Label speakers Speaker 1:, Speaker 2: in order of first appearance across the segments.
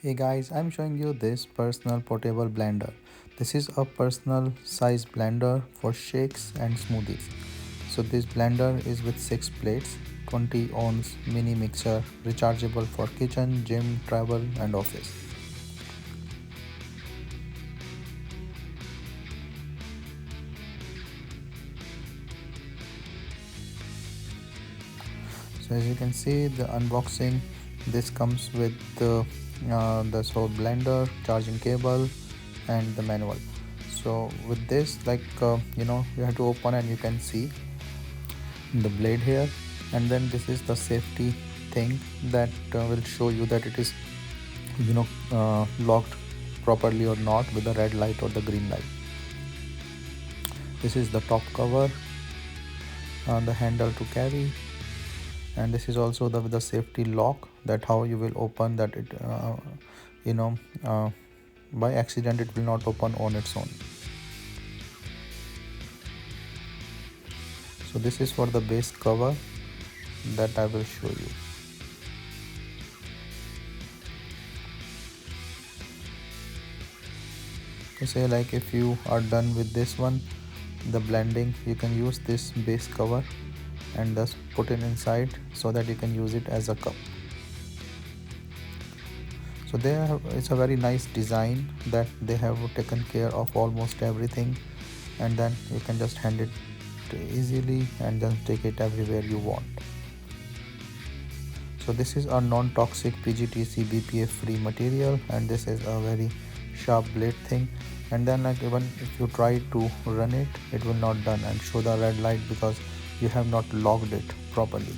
Speaker 1: Hey guys, I'm showing you this personal portable blender. This is a personal size blender for shakes and smoothies. So this blender is with 6 plates, 20 ounce mini mixer, rechargeable for kitchen, gym, travel and office. So as you can see the unboxing, this comes with the whole blender, charging cable and the manual. So with this you have to open and you can see the blade here, and then this is the safety thing that will show you that it is locked properly or not with the red light or the green light. This is the top cover, the handle to carry, and this is also the safety lock, that how you will open that it you know uh, by accident it will not open on its own. So this is for the base cover that I will show you. So say like if you are done with this one, the blending, you can use this base cover and just put it inside so that you can use it as a cup. So it's a very nice design that they have taken care of almost everything, and then you can just hand it easily and then take it everywhere you want. So this is a non-toxic PGTC BPA-free material, and this is a very sharp blade thing, and then like even if you try to run it, it will not done and show the red light because you have not locked it properly.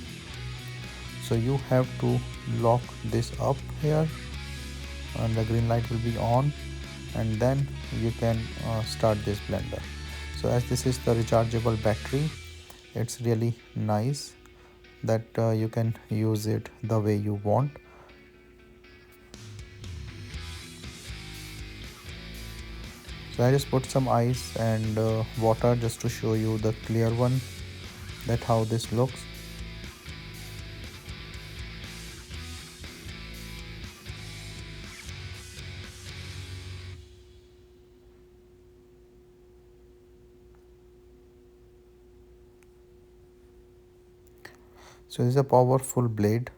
Speaker 1: So you have to lock this up here and the green light will be on, and then you can start this blender. So as this is the rechargeable battery, it's really nice that you can use it the way you want. So I just put some ice and water just to show you the clear one, that how this looks. So this is a powerful blade,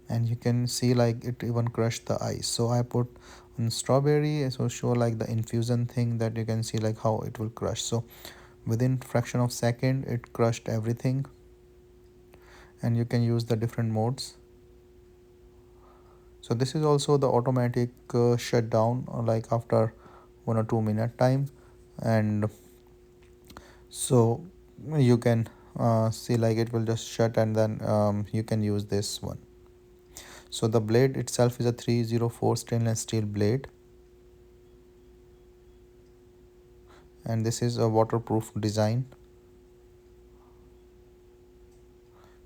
Speaker 1: and you can see like it even crushed the ice. So I put on strawberry, so show like the infusion thing, that you can see like how it will crush. So within fraction of second it crushed everything, and you can use the different modes. So this is also the automatic shutdown, like after 1 or 2 minute time, and so you can see like it will just shut, and then you can use this one. So the blade itself is a 304 stainless steel blade, and this is a waterproof design.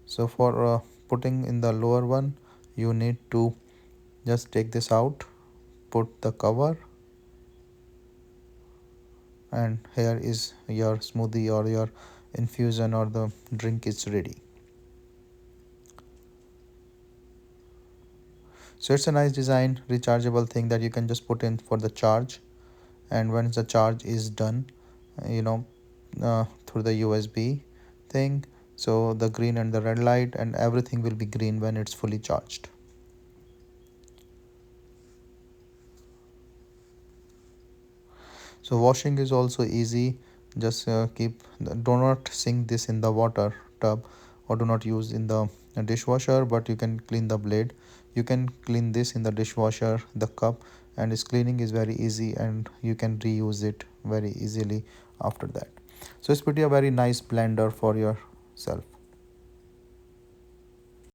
Speaker 1: So for putting in the lower one, you need to just take this out, put the cover, and here is your smoothie or your infusion or the drink is ready. So it's a nice design, rechargeable thing that you can just put in for the charge, and once the charge is done, through the USB thing, so the green and the red light and everything will be green when it's fully charged. So washing is also easy. Just do not sink this in the water tub, or do not use in the dishwasher, but you can clean the blade. You can clean this in the dishwasher, the cup, and its cleaning is very easy and you can reuse it very easily after that. So it's pretty a very nice blender for yourself.